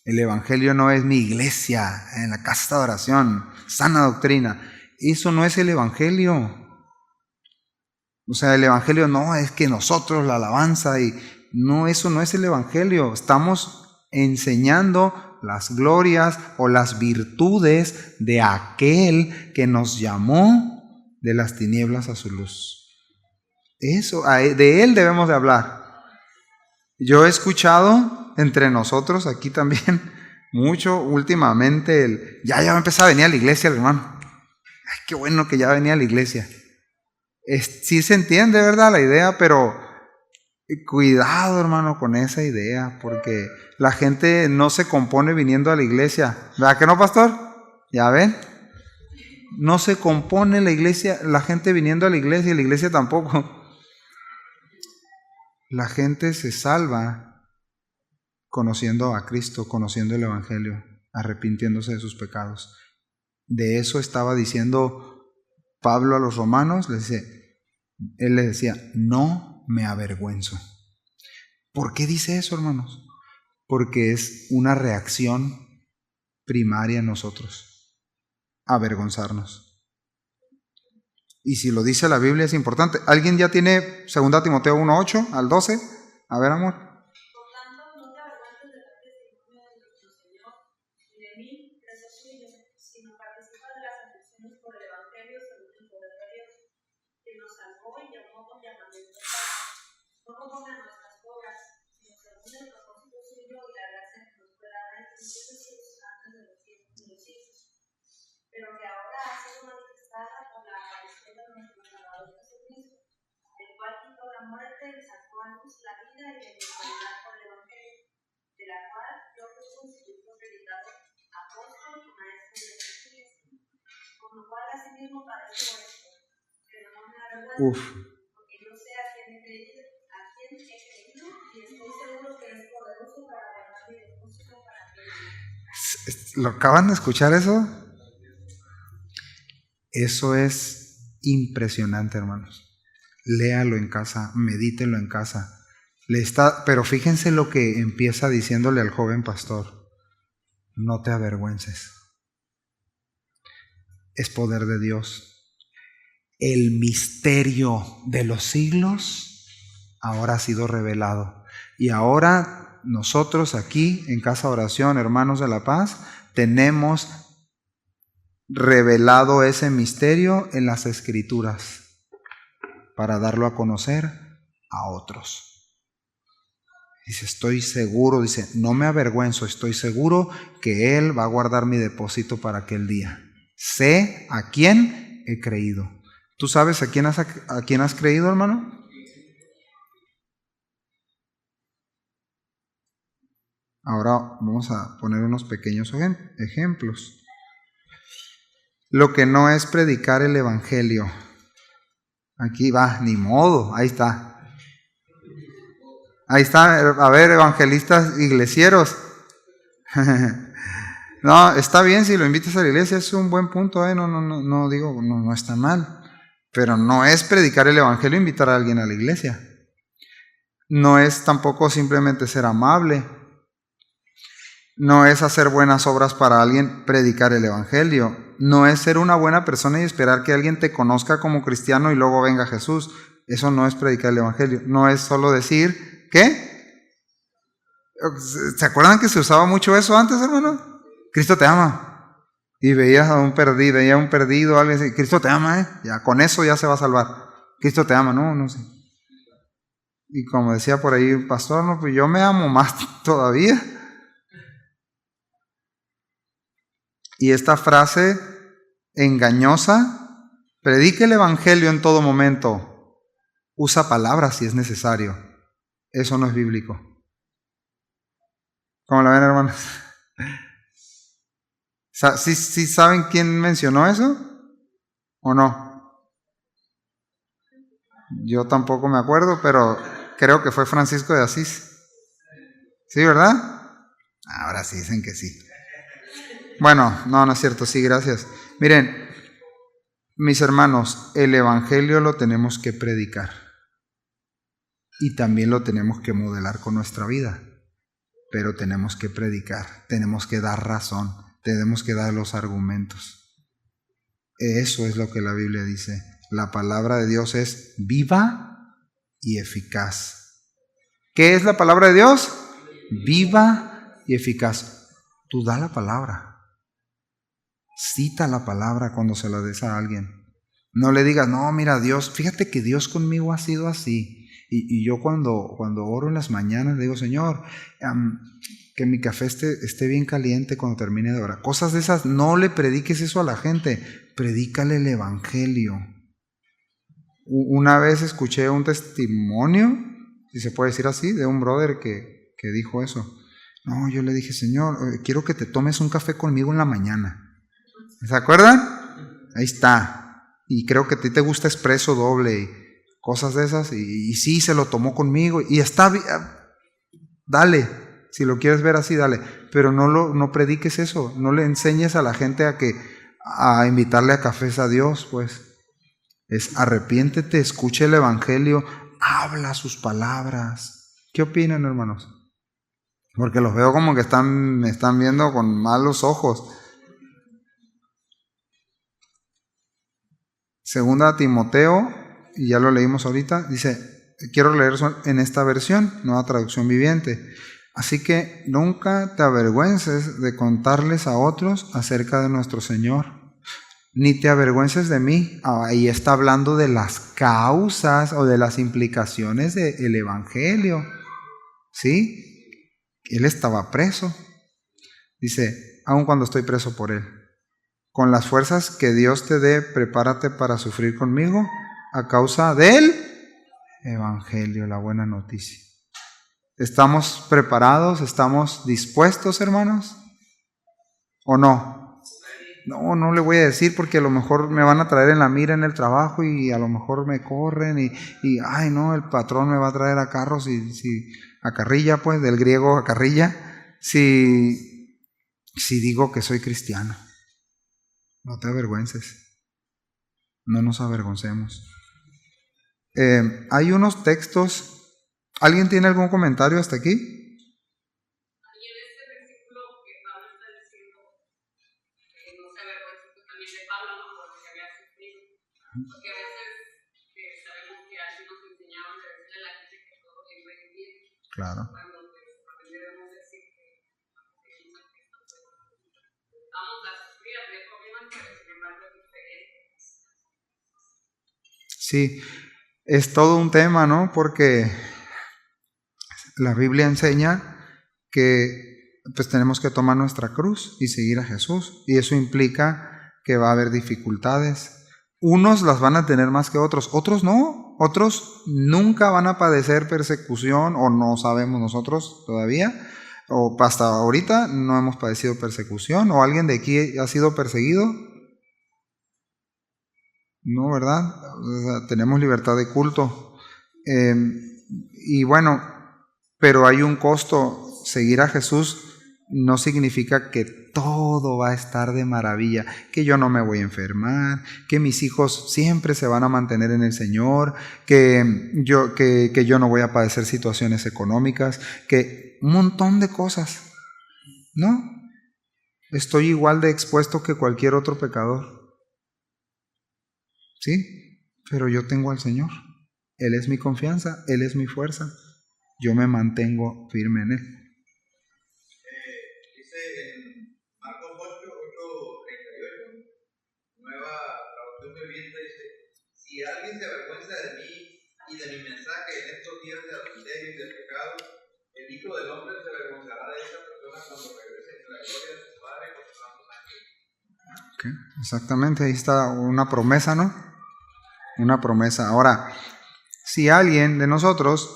El Evangelio no es mi iglesia en la casa de oración, sana doctrina. Eso no es el Evangelio. O sea, el Evangelio no es que nosotros la alabanza y no, eso no es el Evangelio. Estamos enseñando las glorias o las virtudes de aquel que nos llamó de las tinieblas a su luz. Eso, de Él debemos de hablar. Yo he escuchado entre nosotros aquí también mucho últimamente ya va a empezar a venir a la iglesia el hermano. Ay, qué bueno que ya venía a la iglesia. Sí se entiende, ¿verdad? La idea, pero cuidado, hermano, con esa idea, porque la gente no se compone viniendo a la iglesia. ¿Verdad que no, pastor? ¿Ya ven? No se compone la iglesia, la gente viniendo a la iglesia y la iglesia tampoco. La gente se salva conociendo a Cristo, conociendo el Evangelio, arrepintiéndose de sus pecados. De eso estaba diciendo Pablo a los romanos. Él les decía, no me avergüenzo. ¿Por qué dice eso, hermanos? Porque es una reacción primaria en nosotros, avergonzarnos. Y si lo dice la Biblia es importante. ¿Alguien ya tiene 2 Timoteo 1:8 al 12? A ver, amor.
Por tanto, no te avergüences del testimonio de nuestro Señor y de mí, preso suyo, sino participa de las aflicciones por el Evangelio según el poder de Dios, que nos salvó y llamó con llamamiento santo, no conforme a nuestras obras, sino según el propósito suyo y la gracia que nos fue dada en Cristo Jesús antes de los tiempos de los siglos, pero que ahora ha sido manifestada por la aparición de nuestro Salvador Jesucristo, el cual quitó la muerte y sacó a luz la vida y la inmortalidad por el Evangelio, de la cual yo fui constituido predicador, apóstol y maestro de Jesucristo, con lo cual asimismo padezco esto, pero no me avergüenzo, porque yo sé a quién he creído y estoy seguro que es poderoso para guardar mi depósito para aquel día.
¿Lo acaban de escuchar eso? Eso es impresionante, hermanos. Léalo en casa, medítelo en casa. Pero fíjense lo que empieza diciéndole al joven pastor. No te avergüences. Es poder de Dios. El misterio de los siglos ahora ha sido revelado. Y ahora nosotros aquí en Casa de Oración, hermanos de la paz, tenemos revelado ese misterio en las Escrituras para darlo a conocer a otros. Dice, estoy seguro, dice, no me avergüenzo, estoy seguro que Él va a guardar mi depósito para aquel día. Sé a quién he creído. ¿Tú sabes a quién has creído, hermano? Ahora vamos a poner unos pequeños ejemplos. Lo que no es predicar el Evangelio. Aquí va, ni modo, ahí está. Ahí está, a ver, evangelistas iglesieros. No, está bien si lo invitas a la iglesia, es un buen punto, no digo, no está mal. Pero no es predicar el Evangelio invitar a alguien a la iglesia. No es tampoco simplemente ser amable. No es hacer buenas obras para alguien predicar el Evangelio. no es ser una buena persona y esperar que alguien te conozca como cristiano y luego venga Jesús. Eso no es predicar el evangelio. No es solo decir, ¿qué? ¿Se acuerdan que se usaba mucho eso antes, hermano? Cristo te ama. Y veías a un perdido, alguien así, Cristo te ama, ¿eh? Ya, con eso ya se va a salvar. Cristo te ama, no sé. Y como decía por ahí un pastor, no, pues yo me amo más todavía. Y esta frase engañosa, predique el evangelio en todo momento. Usa palabras si es necesario. Eso no es bíblico. ¿Cómo la ven, hermanos? ¿Sí saben quién mencionó eso? ¿O no? Yo tampoco me acuerdo, pero creo que fue Francisco de Asís. ¿Sí, verdad? Ahora sí dicen que sí. Bueno, no es cierto, sí, gracias. Miren, mis hermanos, el evangelio lo tenemos que predicar. Y también lo tenemos que modelar con nuestra vida. Pero tenemos que predicar, tenemos que dar razón, tenemos que dar los argumentos. Eso es lo que la Biblia dice. La palabra de Dios es viva y eficaz. ¿Qué es la palabra de Dios? Viva y eficaz. Tú da la palabra. Cita la palabra cuando se la des a alguien. No le digas, no, mira, Dios, fíjate que Dios conmigo ha sido así. Y yo cuando oro en las mañanas le digo, Señor, que mi café esté bien caliente cuando termine de orar. Cosas de esas, no le prediques eso a la gente, predícale el evangelio. Una vez escuché un testimonio, si se puede decir así, de un brother que dijo eso. No, yo le dije, Señor, quiero que te tomes un café conmigo en la mañana. ¿Se acuerdan? Ahí está. Y creo que a ti te gusta expreso doble y cosas de esas. Y sí, se lo tomó conmigo. Y está bien. Dale. Si lo quieres ver así, dale. Pero no prediques eso. No le enseñes a la gente a invitarle a cafés a Dios, pues. Es arrepiéntete, escucha el evangelio, habla sus palabras. ¿Qué opinan, hermanos? Porque los veo como que me están viendo con malos ojos. Segunda Timoteo, y ya lo leímos ahorita, dice, quiero leer en esta versión, nueva traducción viviente. Así que nunca te avergüences de contarles a otros acerca de nuestro Señor, ni te avergüences de mí. Ahí está hablando de las causas o de las implicaciones del evangelio. ¿Sí? Él estaba preso. Dice, aun cuando estoy preso por él. Con las fuerzas que Dios te dé, prepárate para sufrir conmigo a causa del evangelio, la buena noticia. ¿Estamos preparados? ¿Estamos dispuestos, hermanos? ¿O no? No le voy a decir porque a lo mejor me van a traer en la mira en el trabajo y a lo mejor me corren y ay no, el patrón me va a traer a carros a carrilla, pues, del griego a carrilla, si digo que soy cristiano. No te avergüences. No nos avergoncemos. Hay unos textos. ¿Alguien tiene algún comentario hasta aquí?
Y en este versículo que Pablo está diciendo, no se avergüenza también de Pablo, ¿no? Por lo que había sufrido. Porque a veces sabemos que así nos enseñaban a decirle a la gente que todo le iba bien.
Claro.
Cuando pues debemos decir que vamos a sufrir, a tener problemas, pero sin embargo es diferente.
Sí, es todo un tema, ¿no? Porque la Biblia enseña que pues tenemos que tomar nuestra cruz y seguir a Jesús. Y eso implica que va a haber dificultades. Unos las van a tener más que otros no. Otros nunca van a padecer persecución, o no sabemos nosotros todavía, o hasta ahorita no hemos padecido persecución, o alguien de aquí ha sido perseguido. No, ¿verdad? O sea, tenemos libertad de culto. Y bueno, pero hay un costo. Seguir a Jesús no significa que todo va a estar de maravilla, que yo no me voy a enfermar, que mis hijos siempre se van a mantener en el Señor, que yo no voy a padecer situaciones económicas, que un montón de cosas, ¿no? estoy igual de expuesto que cualquier otro pecador. ¿Sí? Pero yo tengo al Señor. Él es mi confianza, Él es mi fuerza. Yo me mantengo firme en Él.
Dice en Marcos 8:38, nueva traducción viviente, dice: si alguien se avergüenza de mí y de mi mensaje en estos días de adulterio y de pecado, el Hijo del Hombre se avergonzará de esa persona cuando regrese en la gloria de su Padre con sus santos ángeles.
Okay. Exactamente, ahí está una promesa, ¿no? Una promesa. Ahora, si alguien de nosotros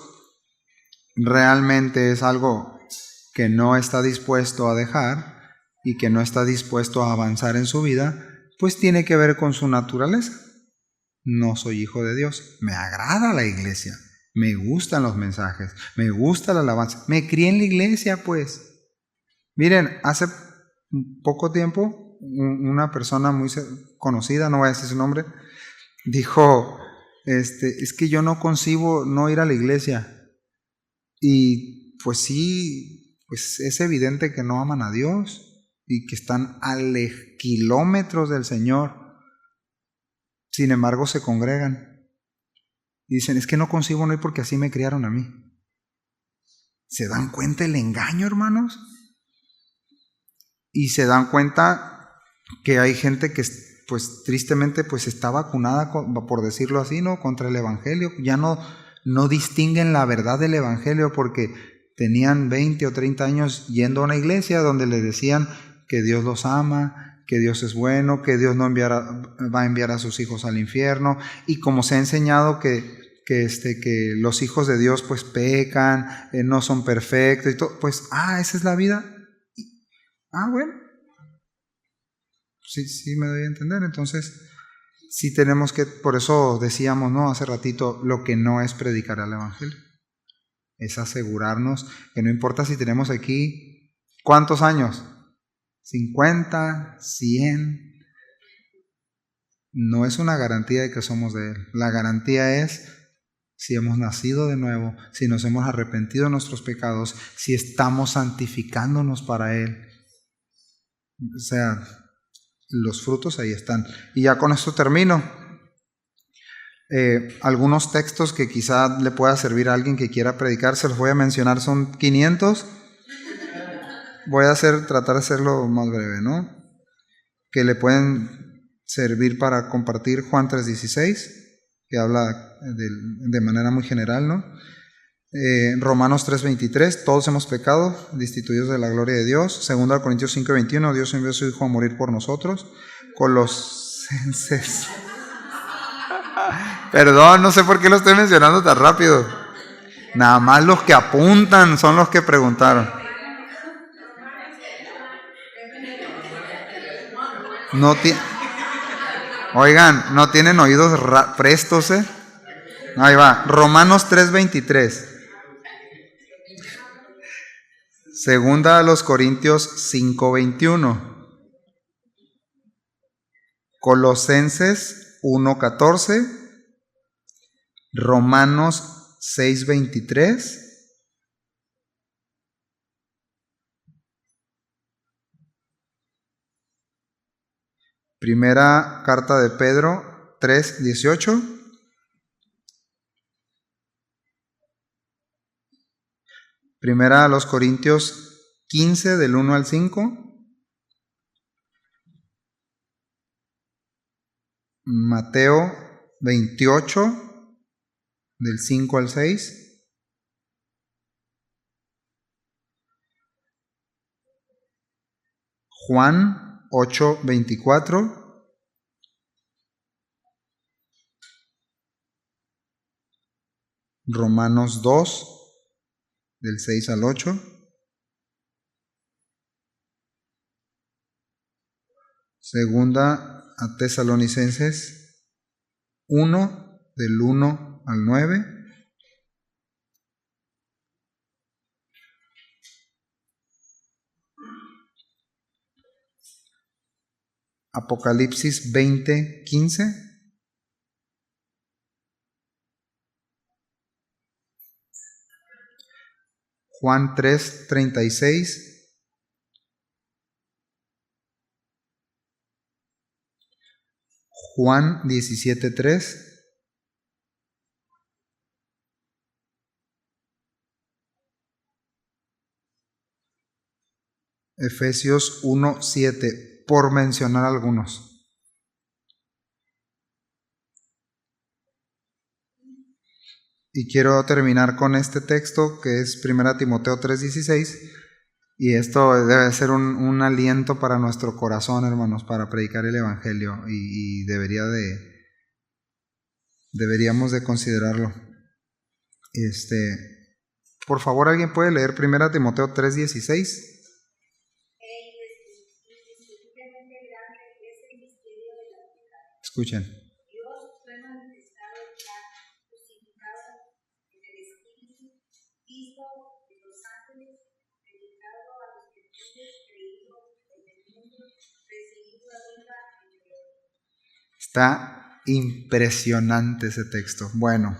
realmente es algo que no está dispuesto a dejar y que no está dispuesto a avanzar en su vida, pues tiene que ver con su naturaleza. No soy hijo de Dios. Me agrada la iglesia, me gustan los mensajes, me gusta la alabanza. Me crié en la iglesia, pues. Miren, hace poco tiempo, una persona muy conocida, no voy a decir su nombre, dijo, es que yo no concibo no ir a la iglesia. Y pues sí, pues es evidente que no aman a Dios y que están a kilómetros del Señor. Sin embargo, se congregan. Y dicen, es que no concibo no ir porque así me criaron a mí. ¿Se dan cuenta el engaño, hermanos? Y se dan cuenta que hay gente que pues tristemente pues está vacunada, por decirlo así, ¿no?, contra el Evangelio. Ya no distinguen la verdad del Evangelio porque tenían 20 o 30 años yendo a una iglesia donde les decían que Dios los ama, que Dios es bueno, que Dios no va a enviar a sus hijos al infierno. Y como se ha enseñado que los hijos de Dios pues pecan, no son perfectos y todo, pues, esa es la vida. Bueno, sí me doy a entender. Entonces, sí tenemos que, por eso decíamos, ¿no?, hace ratito, lo que no es predicar el Evangelio. Es asegurarnos que no importa si tenemos aquí, ¿cuántos años? 50, 100. No es una garantía de que somos de Él. La garantía es si hemos nacido de nuevo, si nos hemos arrepentido de nuestros pecados, si estamos santificándonos para Él. O sea, los frutos ahí están. Y ya con esto termino. Algunos textos que quizá le pueda servir a alguien que quiera predicar, se los voy a mencionar, son 500. Voy a tratar de hacerlo más breve, ¿no? Que le pueden servir para compartir Juan 3:16, que habla de manera muy general, ¿no? Romanos 3:23, todos hemos pecado, destituidos de la gloria de Dios. 2 Corintios 5:21, Dios envió a su Hijo a morir por nosotros. Colosenses. Perdón, no sé por qué lo estoy mencionando tan rápido. Nada más los que apuntan son los que preguntaron. Oigan, no tienen oídos prestos, ¿eh? Ahí va, Romanos 3:23. Segunda a los Corintios 5:21. Colosenses 1:14. Romanos 6:23. Primera carta de Pedro 3:18. Primera a los Corintios 15 del 1 al 5. Mateo 28 del 5 al 6. Juan 8:24. Romanos 2 del 6 al 8. Segunda a Tesalonicenses 1 del 1 al 9. Apocalipsis 20:15. Juan 3:36. Juan 17:3. Efesios 1:7, por mencionar algunos. Y quiero terminar con este texto que es 1 Timoteo 3:16, y esto debe ser un aliento para nuestro corazón, hermanos, para predicar el Evangelio, y deberíamos de considerarlo. Por favor, ¿alguien puede leer 1 Timoteo 3:16? Escuchen.
Dios fue manifestado ya, justificado en el Espíritu, visto de los ángeles, predicado a los gentiles, creído en el mundo, recibido arriba en el cielo.
Está impresionante ese texto. Bueno,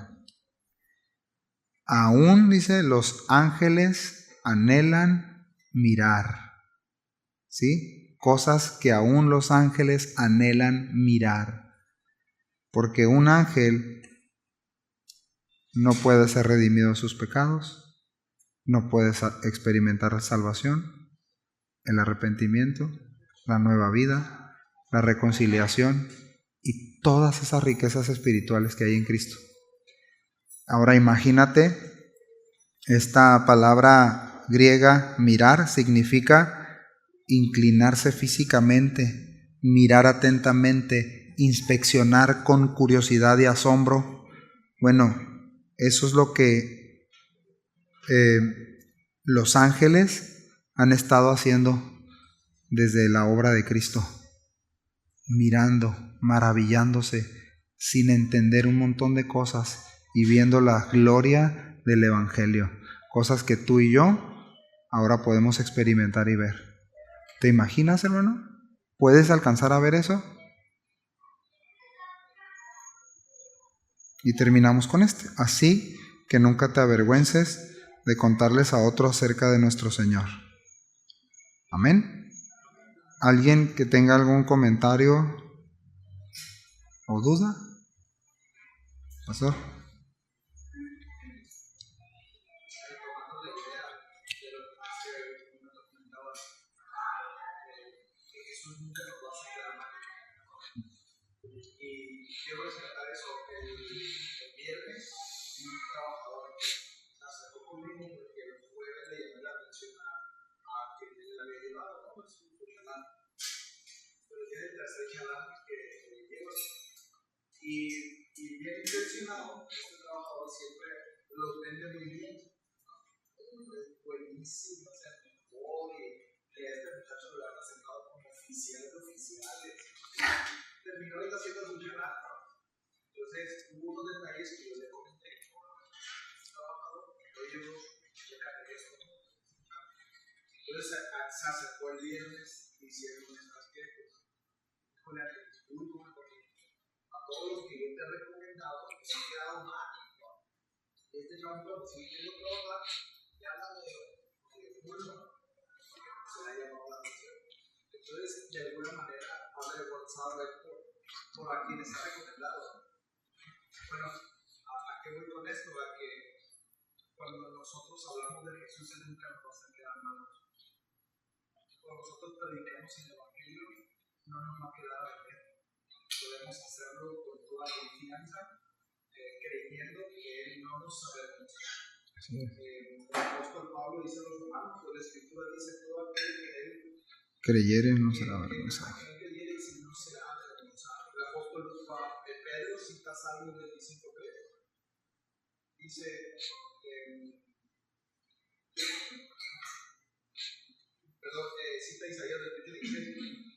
aún dice, los ángeles anhelan mirar. ¿Sí? Cosas que aún los ángeles anhelan mirar. Porque un ángel no puede ser redimido de sus pecados, no puede experimentar salvación, el arrepentimiento, la nueva vida, la reconciliación y todas esas riquezas espirituales que hay en Cristo. Ahora imagínate, esta palabra griega, mirar, significa inclinarse físicamente, mirar atentamente, inspeccionar con curiosidad y asombro. Bueno, eso es lo que los ángeles han estado haciendo desde la obra de Cristo, mirando, maravillándose, sin entender un montón de cosas y viendo la gloria del Evangelio, cosas que tú y yo ahora podemos experimentar y ver. ¿Te imaginas, hermano? ¿Puedes alcanzar a ver eso? Y terminamos con este. Así que nunca te avergüences de contarles a otros acerca de nuestro Señor. Amén. ¿Alguien que tenga algún comentario o duda? Pastor.
Quiero rescatar eso. El viernes, un trabajador se acercó conmigo porque el jueves le llamé la atención a quien le había llevado, ¿no? Es un funcionario. Pero ya el tercer chalán que le lleva. Y bien intencionado, este trabajador siempre los vende muy bien. Es buenísimo, o sea, mejor. Y a este muchacho lo han presentado como oficial de oficiales. Terminó ahorita haciendo su chalán. Entonces, hubo unos detalles que yo le comenté con el trabajador, oye, yo cargué esto. Entonces, se acercó el viernes y hicieron estas quejas. Con la disculpa, porque a todos los que yo te he recomendado, se han quedado mal. Este trabajador, si yo lo trabajar, ya la veo, porque es bueno, se le ha llamado la atención. Entonces, de alguna manera, ha avergonzado por a quien está recomendado. Bueno, ¿a qué voy con esto? A que cuando nosotros hablamos de Jesús, Él nunca nos va a hacer quedar mal. Cuando nosotros predicamos el Evangelio, no nos va a quedar a ver. Podemos hacerlo con toda confianza, creyendo que Él no nos avergonza. El apóstol Pablo dice a los romanos, la Escritura dice todo aquel que Él
creyere no será avergonzado.
El apóstol Pedro cita Salmos 25:3. Dice, cita Isaías 23, dice,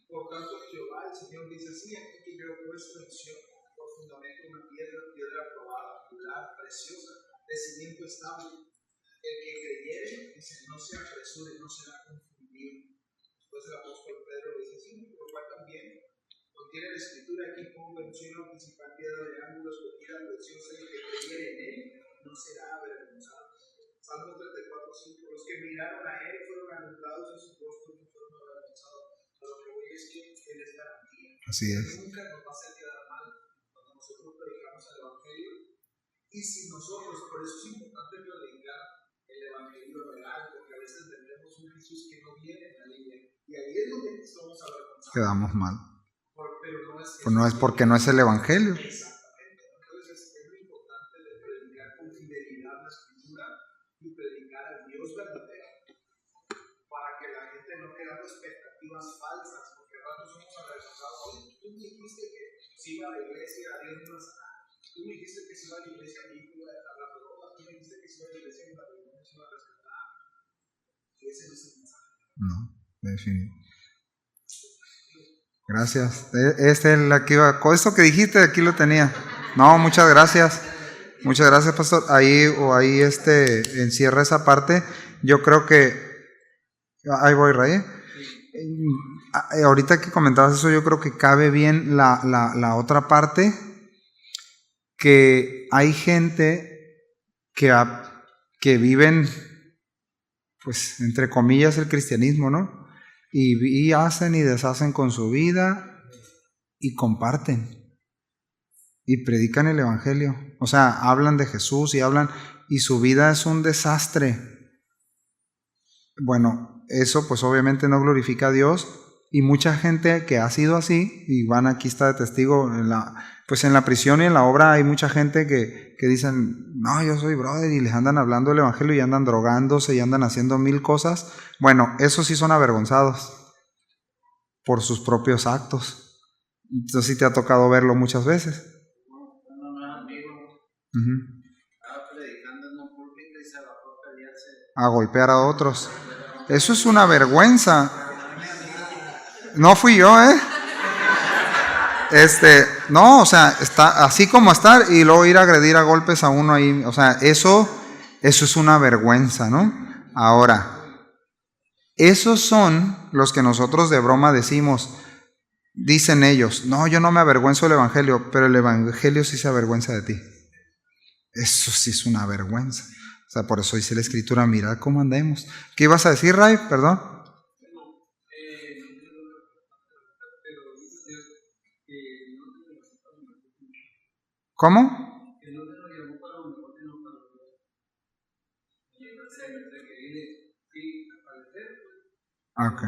por tanto Jehová, el Señor, dice así, aquí que yo he puesto en Sion por fundamento una piedra probada, popular, preciosa, de cimiento estable. El que creyere, dice, no se apresure, no será confundido. Después el apóstol Pedro dice así, por lo cual también contiene la Escritura, aquí pongo en Sion la principal piedra de ángulo, escogida, preciosa, y el que creyere en él, no será avergonzado. Salmo 34:5, los que miraron a él fueron alumbrados en su rostro, no fueron avergonzados. A lo que voy es que él es garantía.
Así es.
Nunca nos va a hacer quedar mal.
Y si nosotros, por eso es importante predicar el evangelio real, porque a veces tenemos un Jesús que no viene en la línea. Y ahí es donde somos avergonzados.
Quedamos mal.
Pero no es,
Pues no es porque no es el evangelio.
Exactamente. Entonces es muy importante de predicar con fidelidad la escritura y predicar al Dios verdadero, para que la gente no quede expectativas falsas, porque a ratos somos avergonzados. Oye, tú me dijiste que si iba a la iglesia a Dios me iba a sanar. Tú me dijiste que si iba a la iglesia a mí me iba a la droga. Tú me dijiste que si iba a la iglesia a mí me iba a rescatar. Y ese no es el mensaje.
No, definitivamente. Gracias. Esto que dijiste, aquí lo tenía. No, muchas gracias. Muchas gracias, pastor. Ahí encierra esa parte. Yo creo que ahí voy, Ray. Ahorita que comentabas eso, yo creo que cabe bien la otra parte, que hay gente que viven, pues, entre comillas, el cristianismo, ¿no? Y hacen y deshacen con su vida y comparten y predican el evangelio. O sea, hablan de Jesús y su vida es un desastre. Bueno, eso pues obviamente no glorifica a Dios, y mucha gente que ha sido así, y aquí está de testigo, en la prisión y en la obra hay mucha gente que dicen, no, yo soy brother, y les andan hablando del evangelio y andan drogándose y andan haciendo 1000 cosas. Bueno, esos sí son avergonzados por sus propios actos. Entonces sí te ha tocado verlo muchas veces. A golpear a otros. Eso es una vergüenza. No fui yo, no, o sea, está así como estar y luego ir a agredir a golpes a uno ahí. O sea, eso es una vergüenza, ¿no? Ahora, esos son los que nosotros de broma decimos. Dicen ellos, no, yo no me avergüenzo del evangelio, pero el evangelio sí se avergüenza de ti. Eso sí es una vergüenza. O sea, por eso dice la escritura, mirad cómo andemos. ¿Qué ibas a decir, Ray? Perdón. ¿Cómo? Ok.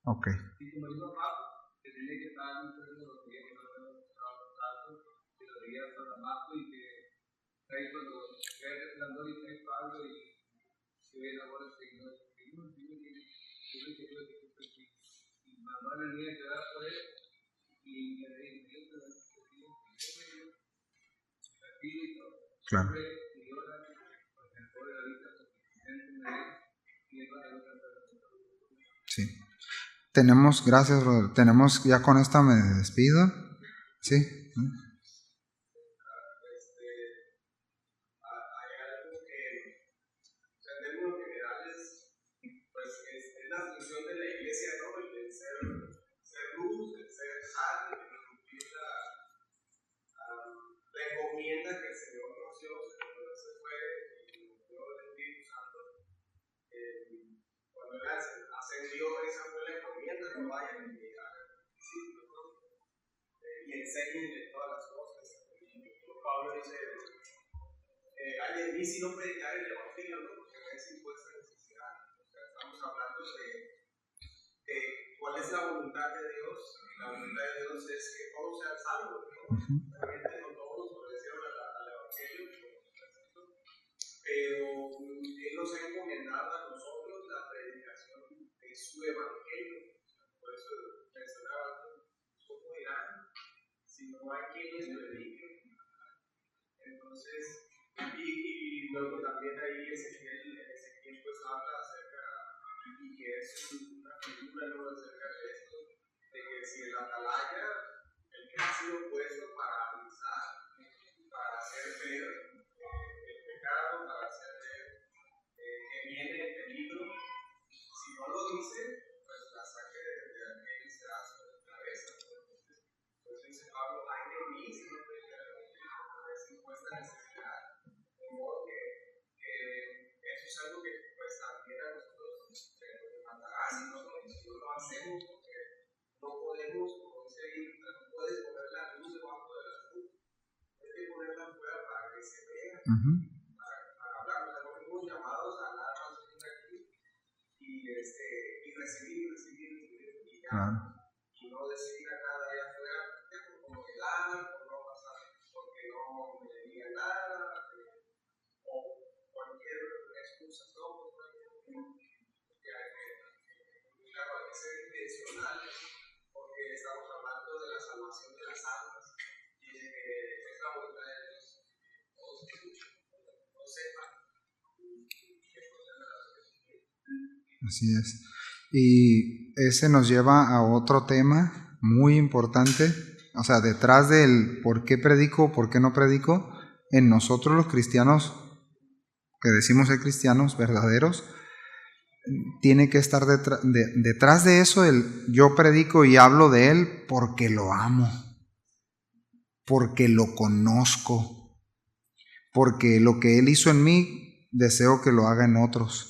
Ok. Claro. Sí. Gracias, brother. Ya con esta me despido. Sí.
Enséñenle todas las cosas. Pablo dice, ay de mí si no predicar el evangelio, ¿no? Porque a veces impuesta necesidad. O sea, estamos hablando de cuál es la voluntad de Dios. La voluntad de Dios es que todos sean salvos, ¿no? Realmente no todos obedecieron al evangelio, pero Él nos ha encomendado a nosotros la predicación de su evangelio. Por eso mencionaba, ¿cómo dirán? Si no hay quienes prediquen. Entonces, y luego también ahí Ezequiel pues habla acerca, y que es una figura ¿no? acerca de esto, de que si el atalaya, el que ha sido puesto para avisar, para hacer ver el pecado, para hacer ver que viene el peligro, si no lo dice, pues la saque de aquel será sobre su cabeza. Entonces dice Pablo, ay de mí si no predicar el evangelio, es impuesta necesidad. De modo que eso es algo que pues también a nosotros nos matará si no lo hacemos, porque no podemos, como dice ahí, no puedes poner la luz para hablar, o sea, no fuimos llamados a nada más venir aquí y recibir, y ya,
Claro.
y no decidir a nada allá afuera, por comodidad, por no pasar, porque no me digan nada, o cualquier excusa, no, pues claro, hay que ser intencionales, porque estamos hablando de la salvación de las almas y de que es la voluntad de Dios. Todos escuchan, todos sepan.
Así es. Y ese nos lleva a otro tema muy importante. O sea, detrás del por qué predico, por qué no predico, en nosotros los cristianos, que decimos ser cristianos verdaderos, tiene que estar detrás de eso el yo predico y hablo de Él porque lo amo, porque lo conozco, porque lo que Él hizo en mí deseo que lo haga en otros.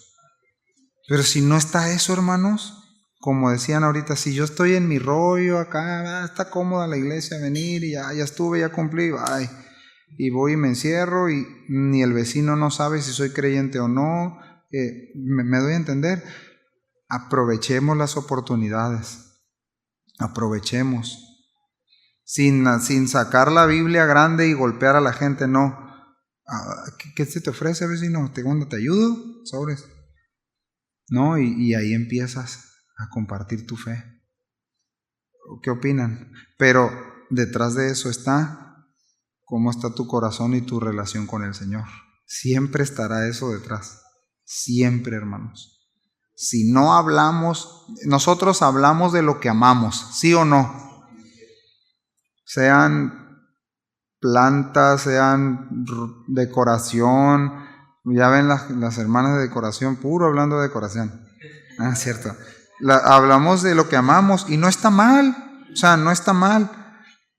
Pero si no está eso, hermanos, como decían ahorita, si yo estoy en mi rollo acá, está cómoda la iglesia, venir y ya estuve, ya cumplí, bye. Y voy y me encierro y ni el vecino no sabe si soy creyente o no. Me doy a entender. Aprovechemos las oportunidades. Aprovechemos. Sin sacar la Biblia grande y golpear a la gente, no. ¿Qué se te ofrece, vecino? ¿Te ayudo? Sobres. No, y ahí empiezas a compartir tu fe. ¿Qué opinan? Pero detrás de eso está cómo está tu corazón y tu relación con el Señor. Siempre estará eso detrás. Siempre, hermanos. Si no hablamos, nosotros hablamos de lo que amamos, ¿sí o no? Sean plantas, sean decoración. Ya ven las hermanas de decoración, puro hablando de decoración. Cierto. Hablamos de lo que amamos y no está mal. O sea, no está mal.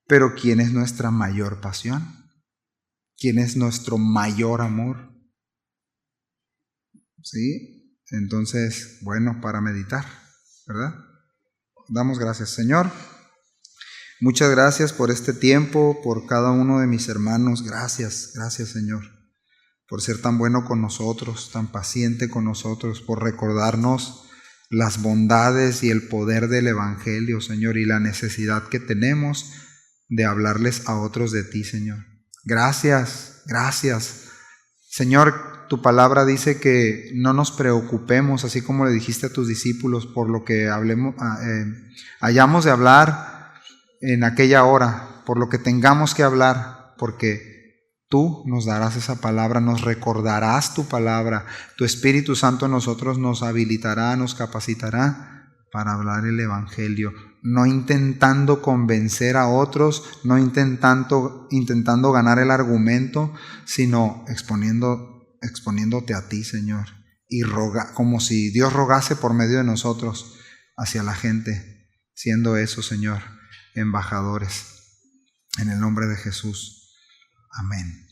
Pero ¿quién es nuestra mayor pasión? ¿Quién es nuestro mayor amor? ¿Sí? Entonces, bueno, para meditar, ¿verdad? Damos gracias, Señor. Muchas gracias por este tiempo, por cada uno de mis hermanos. Gracias, Señor, por ser tan bueno con nosotros, tan paciente con nosotros, por recordarnos las bondades y el poder del Evangelio, Señor, y la necesidad que tenemos de hablarles a otros de ti, Señor. Gracias. Señor, tu palabra dice que no nos preocupemos, así como le dijiste a tus discípulos, por lo que hayamos de hablar en aquella hora, por lo que tengamos que hablar, porque tú nos darás esa palabra, nos recordarás tu palabra, tu Espíritu Santo en nosotros nos habilitará, nos capacitará para hablar el Evangelio, no intentando convencer a otros, no intentando ganar el argumento, sino exponiéndote a ti, Señor, y como si Dios rogase por medio de nosotros hacia la gente, siendo eso, Señor, embajadores. En el nombre de Jesús. Amén.